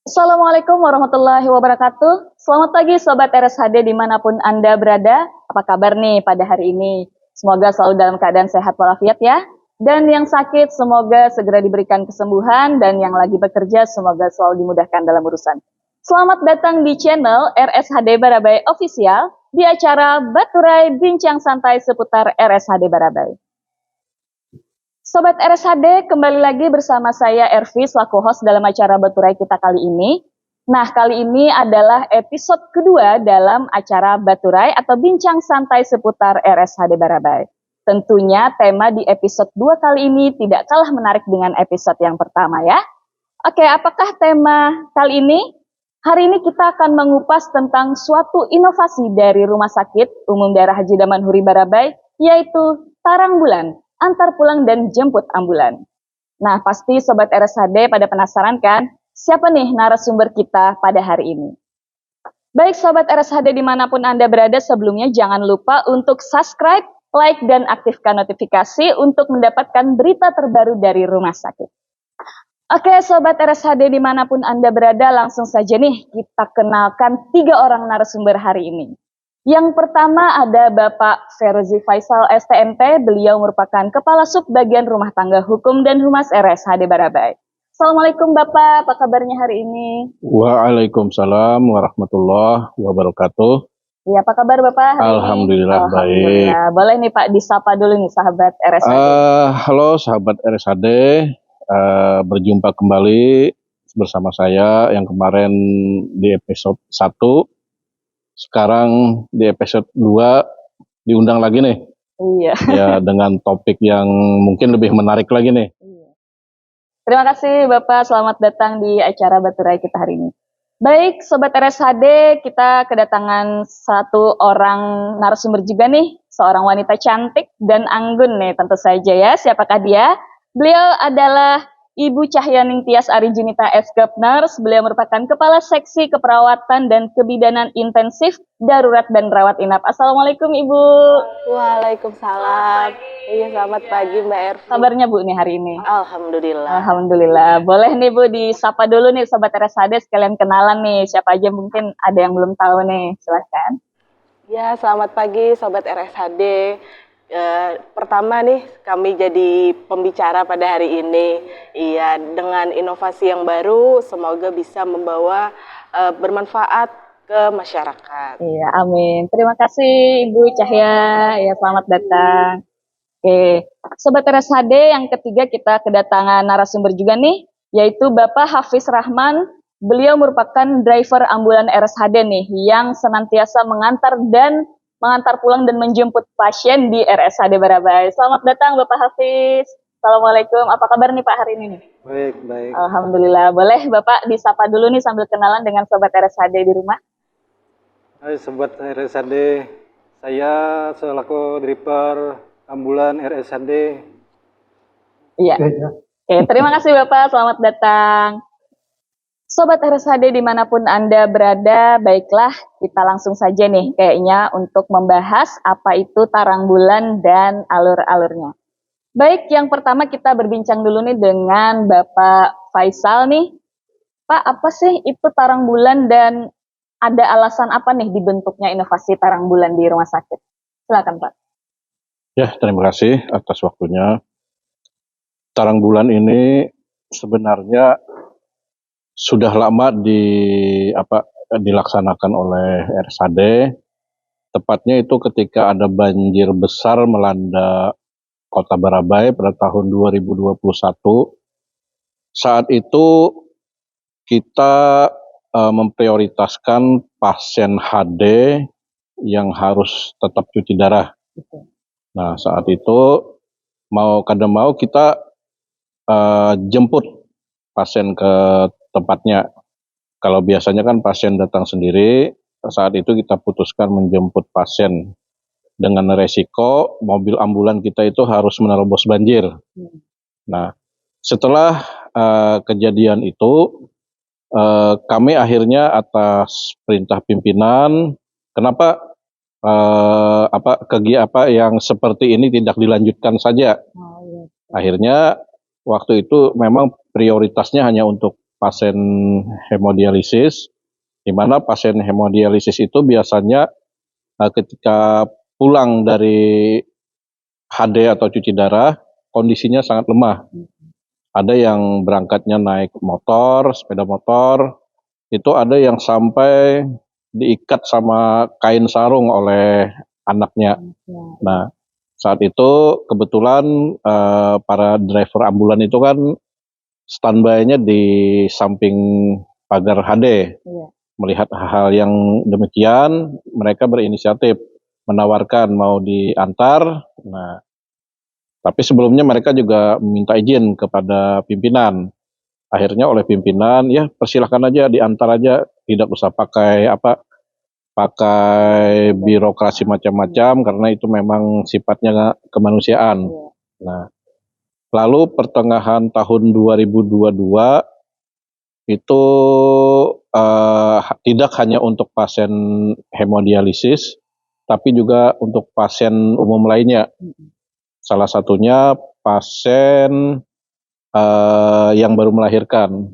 Assalamualaikum warahmatullahi wabarakatuh. Selamat pagi Sobat RSHD dimanapun Anda berada. Apa kabar nih pada hari ini? Semoga selalu dalam keadaan sehat walafiat ya. Dan yang sakit semoga segera diberikan kesembuhan. Dan yang lagi bekerja semoga selalu dimudahkan dalam urusan. Selamat datang di channel RSHD Barabai Official di acara Baturai Bincang Santai seputar RSHD Barabai. Sobat RSHD, kembali lagi bersama saya Ervi selaku host dalam acara Baturai kita kali ini. Nah, kali ini adalah episode kedua dalam acara Baturai atau Bincang Santai seputar RSHD Barabai. Tentunya tema di episode 2 kali ini tidak kalah menarik dengan episode yang pertama ya. Oke, apakah tema kali ini? Hari ini kita akan mengupas tentang suatu inovasi dari Rumah Sakit Umum Daerah Haji Damanhuri Barabai, yaitu tarang bulan. Antar pulang dan jemput ambulan. Nah, pasti Sobat RSHD pada penasaran kan? Siapa nih narasumber kita pada hari ini? Baik Sobat RSHD dimanapun Anda berada, sebelumnya jangan lupa untuk subscribe, like, dan aktifkan notifikasi untuk mendapatkan berita terbaru dari rumah sakit. Oke Sobat RSHD dimanapun Anda berada, langsung saja nih kita kenalkan 3 orang narasumber hari ini. Yang pertama ada Bapak Ferozi Faisal STMT, beliau merupakan Kepala Sub Bagian Rumah Tangga Hukum dan Humas RSHD Barabai. Assalamualaikum Bapak, apa kabarnya hari ini? Waalaikumsalam warahmatullahi wabarakatuh. Ya, apa kabar Bapak hari Alhamdulillah ini? Alhamdulillah. Baik. Boleh nih Pak disapa dulu nih sahabat RSHD. Halo sahabat RSHD, berjumpa kembali bersama saya yang kemarin di episode 1. Sekarang di episode 2 diundang lagi nih. Iya. Ya, dengan topik yang mungkin lebih menarik lagi nih. Iya. Terima kasih Bapak, selamat datang di acara Baturai kita hari ini. Baik, Sobat RSHD, kita kedatangan satu orang narasumber juga nih, seorang wanita cantik dan anggun nih tentu saja ya. Siapakah dia? Beliau adalah Ibu Cahyaning Tias Arijunita SKEP Nurse. Beliau merupakan Kepala Seksi Keperawatan dan Kebidanan Intensif Darurat dan Rawat Inap. Assalamualaikum Ibu. Waalaikumsalam. Iya, selamat pagi Mbak Ervi. Kabarnya Bu nih hari ini? Alhamdulillah. Alhamdulillah. Boleh nih Bu disapa dulu nih Sobat RSHD sekalian kenalan nih. Siapa aja mungkin ada yang belum tahu nih. Silahkan. Ya, selamat pagi Sobat RSHD. Pertama nih kami jadi pembicara pada hari ini. Iya, dengan inovasi yang baru semoga bisa membawa bermanfaat ke masyarakat. Iya, amin. Terima kasih Ibu Cahya. Ya, selamat datang. Oke, Sobat RSHD yang ketiga kita kedatangan narasumber juga nih, yaitu Bapak Hafiz Rahman. Beliau merupakan driver ambulan RSHD nih, yang senantiasa mengantar pulang dan menjemput pasien di RSHD Barabai. Selamat datang Bapak Hafiz. Assalamualaikum, apa kabar nih Pak hari ini nih? Baik. Alhamdulillah. Boleh Bapak disapa dulu nih sambil kenalan dengan Sobat RSHD di rumah? Hai Sobat RSHD, saya selaku driver ambulan RSHD. Iya. Oke, terima kasih Bapak, selamat datang. Sobat RSHD dimanapun Anda berada, baiklah kita langsung saja nih kayaknya untuk membahas apa itu tarang bulan dan alur-alurnya. Baik, yang pertama kita berbincang dulu nih dengan Bapak Faisal nih. Pak, apa sih itu tarang bulan dan ada alasan apa nih dibentuknya inovasi tarang bulan di rumah sakit? Silakan Pak. Ya, terima kasih atas waktunya. Tarang bulan ini sebenarnya sudah lama dilaksanakan oleh RSHD. Tepatnya itu ketika ada banjir besar melanda Kota Barabai pada tahun 2021. Saat itu kita memprioritaskan pasien HD yang harus tetap cuci darah. Nah, saat itu mau kita jemput pasien ke tempatnya. Kalau biasanya kan pasien datang sendiri, saat itu kita putuskan menjemput pasien dengan resiko mobil ambulan kita itu harus menerobos banjir. Nah, setelah kejadian itu, kami akhirnya atas perintah pimpinan, kenapa yang seperti ini tidak dilanjutkan saja. Akhirnya waktu itu memang prioritasnya hanya untuk pasien hemodialisis, di mana pasien hemodialisis itu biasanya ketika pulang dari HD atau cuci darah, kondisinya sangat lemah. Ada yang berangkatnya naik motor, sepeda motor, itu ada yang sampai diikat sama kain sarung oleh anaknya. Nah, saat itu kebetulan para driver ambulan itu kan standby-nya di samping pagar HD. Melihat hal-hal yang demikian, mereka berinisiatif menawarkan mau diantar. Nah, tapi sebelumnya mereka juga meminta izin kepada pimpinan. Akhirnya oleh pimpinan, ya persilahkan aja, diantar aja, tidak usah pakai birokrasi macam-macam, karena itu memang sifatnya kemanusiaan. Nah, lalu pertengahan tahun 2022 itu tidak hanya untuk pasien hemodialisis, tapi juga untuk pasien umum lainnya. Salah satunya pasien yang baru melahirkan.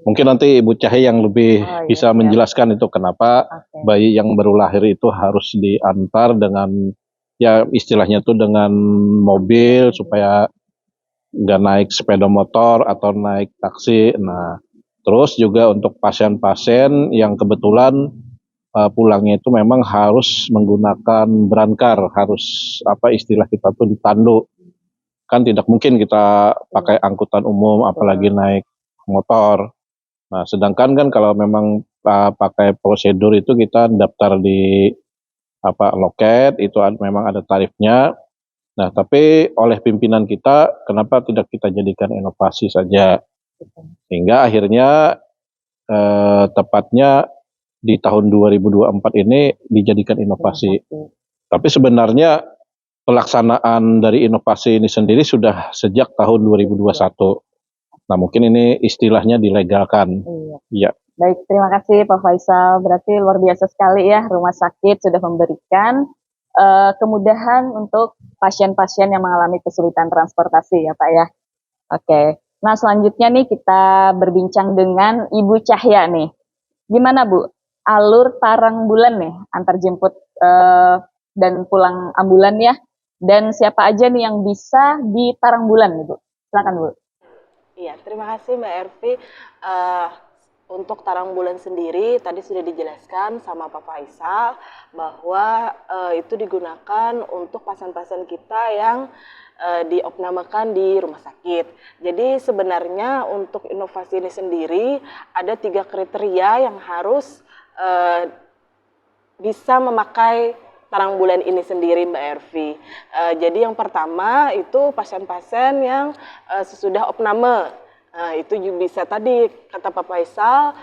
Mungkin nanti Ibu Cahaya yang lebih bisa menjelaskan itu kenapa bayi yang baru lahir itu harus diantar dengan, ya istilahnya itu dengan mobil supaya nggak naik sepeda motor atau naik taksi. Nah, terus juga untuk pasien-pasien yang kebetulan pulangnya itu memang harus menggunakan berangkar, harus istilah kita tuh ditandu. Kan tidak mungkin kita pakai angkutan umum, apalagi naik motor. Nah, sedangkan kan kalau memang pakai prosedur itu kita daftar di loket, itu memang ada tarifnya. Nah, tapi oleh pimpinan kita, kenapa tidak kita jadikan inovasi saja? Sehingga akhirnya tepatnya di tahun 2024 ini dijadikan inovasi. Tapi sebenarnya pelaksanaan dari inovasi ini sendiri sudah sejak tahun 2021. Nah, mungkin ini istilahnya dilegalkan. Iya. Baik, terima kasih Pak Faisal. Berarti luar biasa sekali ya, rumah sakit sudah memberikan kemudahan untuk pasien-pasien yang mengalami kesulitan transportasi ya Pak ya. Oke. Nah, selanjutnya nih kita berbincang dengan Ibu Cahya nih. Gimana Bu, alur tarang bulan nih, antar jemput dan pulang ambulan ya? Dan siapa aja nih yang bisa di tarang bulan nih Bu? Silakan Bu. Iya, terima kasih Mbak Ervi. Untuk tarang bulan sendiri tadi sudah dijelaskan sama Pak Faisal bahwa itu digunakan untuk pasien-pasien kita yang diopnamakan di rumah sakit. Jadi sebenarnya untuk inovasi ini sendiri ada 3 kriteria yang harus bisa memakai tarang bulan ini sendiri Mbak Ervi. Jadi yang pertama itu pasien-pasien yang sesudah opname. Itu bisa tadi kata Pak Faisal,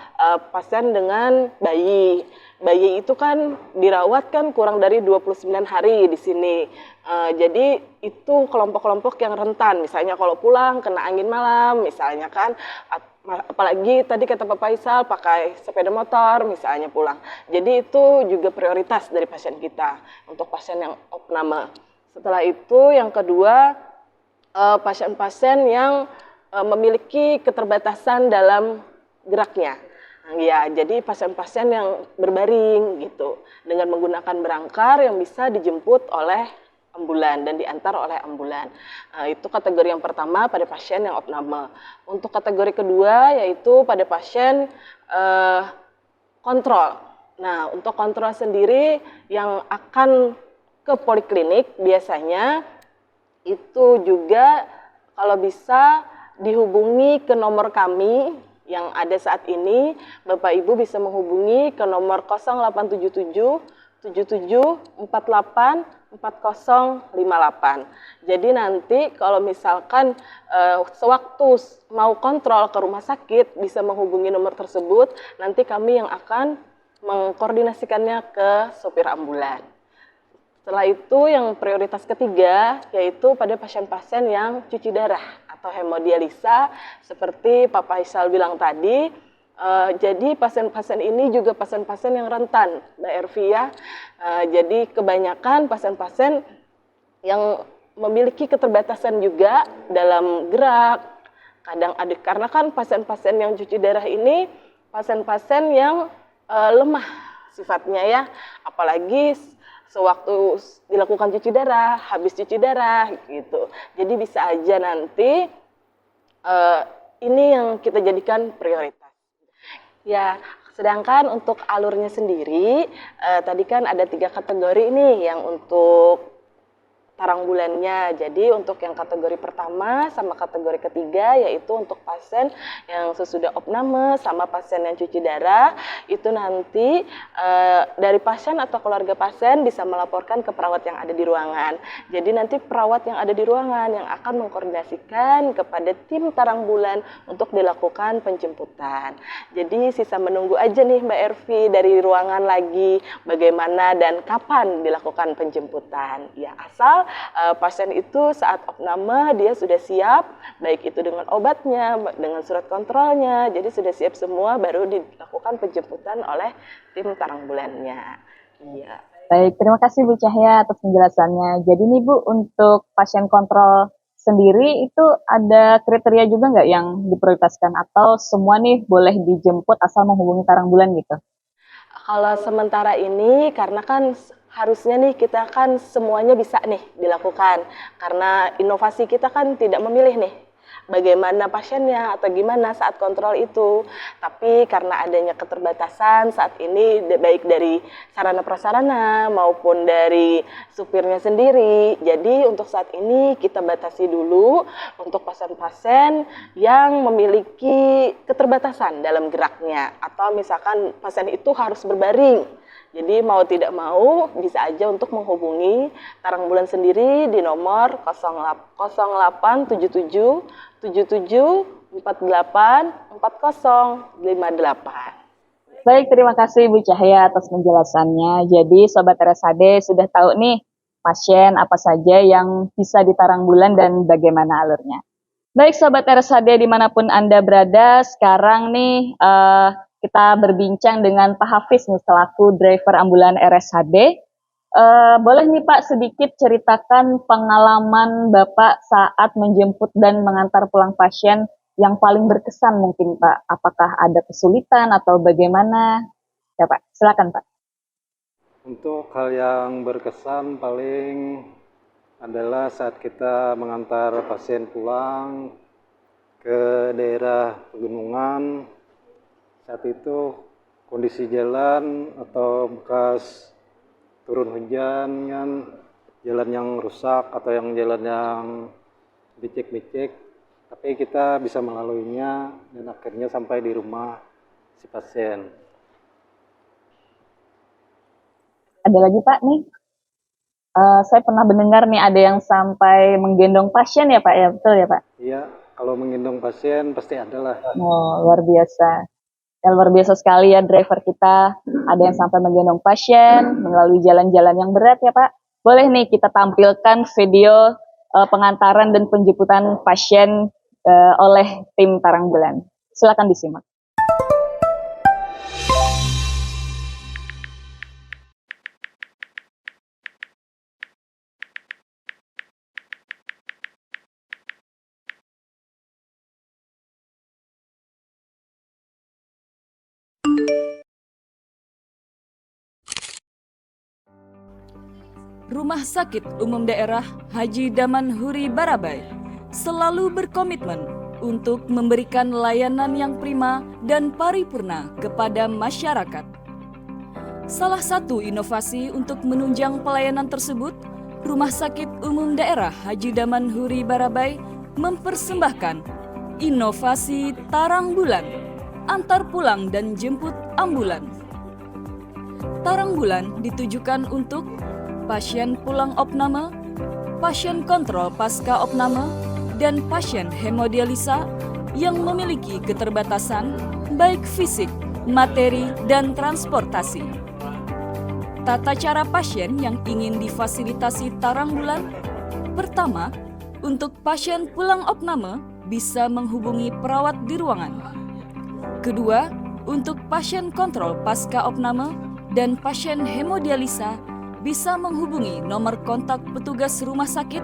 pasien dengan bayi. Bayi itu kan dirawat kan kurang dari 29 hari di sini. Jadi itu kelompok-kelompok yang rentan. Misalnya kalau pulang kena angin malam, misalnya kan, apalagi tadi kata Pak Faisal pakai sepeda motor misalnya pulang. Jadi itu juga prioritas dari pasien kita untuk pasien yang opname. Setelah itu yang kedua, pasien-pasien yang memiliki keterbatasan dalam geraknya. Ya, jadi pasien-pasien yang berbaring gitu dengan menggunakan berangkar yang bisa dijemput oleh ambulan dan diantar oleh ambulan. Itu kategori yang pertama pada pasien yang opname. Untuk kategori kedua yaitu pada pasien kontrol. Nah, untuk kontrol sendiri yang akan ke poliklinik biasanya itu juga kalau bisa dihubungi ke nomor kami yang ada saat ini. Bapak Ibu bisa menghubungi ke nomor 0877 7748 4058. Jadi nanti kalau misalkan sewaktu mau kontrol ke rumah sakit bisa menghubungi nomor tersebut, nanti kami yang akan mengkoordinasikannya ke sopir ambulan. Setelah itu yang prioritas ketiga yaitu pada pasien-pasien yang cuci darah atau hemodialisa seperti Pak Faisal bilang tadi. Jadi pasien-pasien ini juga pasien-pasien yang rentan, Mbak Ervi ya. Jadi kebanyakan pasien-pasien yang memiliki keterbatasan juga dalam gerak, Kadang ada, karena kan pasien-pasien yang cuci darah ini pasien-pasien yang lemah sifatnya ya, apalagi sewaktu dilakukan cuci darah, habis cuci darah gitu. Jadi bisa aja nanti ini yang kita jadikan prioritas. Ya, sedangkan untuk alurnya sendiri, tadi kan ada 3 kategori nih yang untuk tarang bulannya. Jadi untuk yang kategori pertama sama kategori ketiga, yaitu untuk pasien yang sesudah opname sama pasien yang cuci darah, itu nanti dari pasien atau keluarga pasien bisa melaporkan ke perawat yang ada di ruangan. Jadi nanti perawat yang ada di ruangan yang akan mengkoordinasikan kepada tim tarang bulan untuk dilakukan penjemputan. Jadi sisa menunggu aja nih Mbak Ervi dari ruangan lagi bagaimana dan kapan dilakukan penjemputan. Ya, asal pasien itu saat opname dia sudah siap, baik itu dengan obatnya, dengan surat kontrolnya, jadi sudah siap semua, baru dilakukan penjemputan oleh tim tarang bulannya. Iya. Baik, terima kasih Bu Cahya atas penjelasannya. Jadi nih Bu, untuk pasien kontrol sendiri itu ada kriteria juga nggak yang diprioritaskan, atau semua nih boleh dijemput asal menghubungi tarang bulan gitu? Kalau sementara ini karena kan harusnya nih kita kan semuanya bisa nih dilakukan, karena inovasi kita kan tidak memilih nih bagaimana pasiennya atau gimana saat kontrol itu. Tapi karena adanya keterbatasan saat ini baik dari sarana prasarana maupun dari supirnya sendiri, jadi untuk saat ini kita batasi dulu untuk pasien-pasien yang memiliki keterbatasan dalam geraknya, atau misalkan pasien itu harus berbaring. Jadi mau tidak mau bisa aja untuk menghubungi tarang bulan sendiri di nomor 0877 77 48 40 58. Baik, terima kasih Bu Cahya atas penjelasannya. Jadi Sobat RSHD sudah tahu nih pasien apa saja yang bisa di tarang bulan dan bagaimana alurnya. Baik Sobat RSHD dimanapun Anda berada, sekarang nih kita berbincang dengan Pak Hafiz nih selaku driver ambulan RSHD. Boleh nih Pak sedikit ceritakan pengalaman Bapak saat menjemput dan mengantar pulang pasien yang paling berkesan mungkin Pak. Apakah ada kesulitan atau bagaimana? Ya Pak, silakan Pak. Untuk hal yang berkesan paling adalah saat kita mengantar pasien pulang ke daerah pegunungan. Saat itu kondisi jalan atau bekas turun hujan kan, jalan yang rusak atau yang jalan yang becek-becek, tapi kita bisa melaluinya dan akhirnya sampai di rumah si pasien. Ada lagi Pak nih, saya pernah mendengar nih ada yang sampai menggendong pasien ya Pak, ya betul ya Pak? Iya, kalau menggendong pasien pasti ada lah. Oh, luar biasa. Ya, luar biasa sekali ya driver kita, ada yang sampai menggendong pasien, melalui jalan-jalan yang berat ya Pak. Boleh nih kita tampilkan video pengantaran dan penjemputan pasien oleh tim tarang bulan. Silakan disimak. Rumah Sakit Umum Daerah Haji Daman Huri Barabai selalu berkomitmen untuk memberikan layanan yang prima dan paripurna kepada masyarakat. Salah satu inovasi untuk menunjang pelayanan tersebut, Rumah Sakit Umum Daerah Haji Daman Huri Barabai mempersembahkan inovasi tarang bulan, antar pulang dan jemput ambulan. Tarang bulan ditujukan untuk pasien pulang opname, pasien kontrol pasca opname, dan pasien hemodialisa yang memiliki keterbatasan baik fisik, materi, dan transportasi. Tata cara pasien yang ingin difasilitasi tarang bulan: pertama, untuk pasien pulang opname bisa menghubungi perawat di ruangan. Kedua, untuk pasien kontrol pasca opname dan pasien hemodialisa bisa menghubungi nomor kontak petugas rumah sakit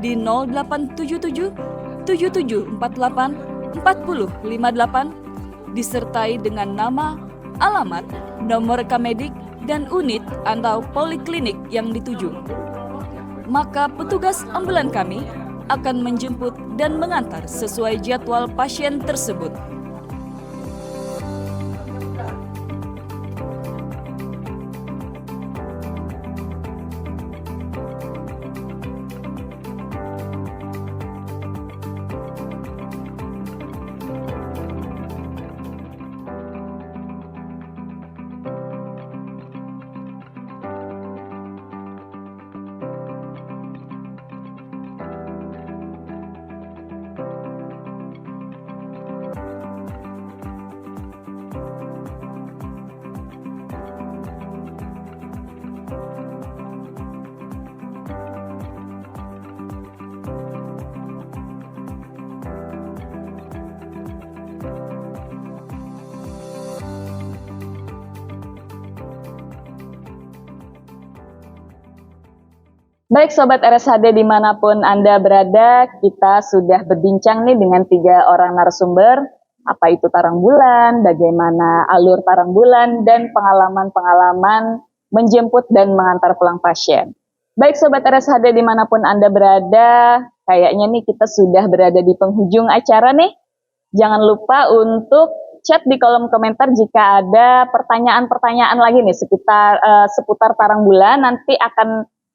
di 0877 7748 4058 disertai dengan nama, alamat, nomor rekam medik, dan unit atau poliklinik yang dituju. Maka petugas ambulan kami akan menjemput dan mengantar sesuai jadwal pasien tersebut. Baik Sobat RSHD dimanapun Anda berada, kita sudah berbincang nih dengan 3 orang narasumber, apa itu tarang bulan, bagaimana alur tarang bulan, dan pengalaman-pengalaman menjemput dan mengantar pulang pasien. Baik Sobat RSHD dimanapun Anda berada, kayaknya nih kita sudah berada di penghujung acara nih. Jangan lupa untuk chat di kolom komentar jika ada pertanyaan-pertanyaan lagi nih seputar tarang bulan, nanti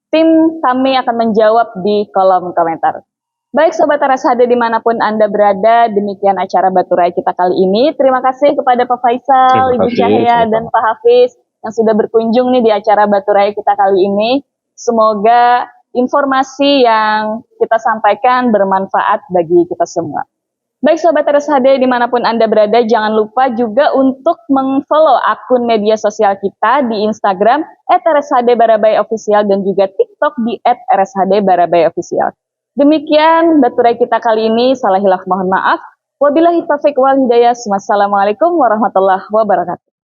tim kami akan menjawab di kolom komentar. Baik Sobat RSHD dimanapun Anda berada, demikian acara Baturai kita kali ini. Terima kasih kepada Pak Faisal, Ibu Cahya, dan Pak Hafiz yang sudah berkunjung nih di acara Baturai kita kali ini. Semoga informasi yang kita sampaikan bermanfaat bagi kita semua. Baik Sobat RSHD dimanapun Anda berada, jangan lupa juga untuk meng-follow akun media sosial kita di Instagram @rshd_barabai_official dan juga TikTok di @rshd_barabai_official. Demikian Baturai kita kali ini, salah hilaf mohon maaf. Wabillahi taufiq wal hidayah. Wassalamualaikum warahmatullahi wabarakatuh.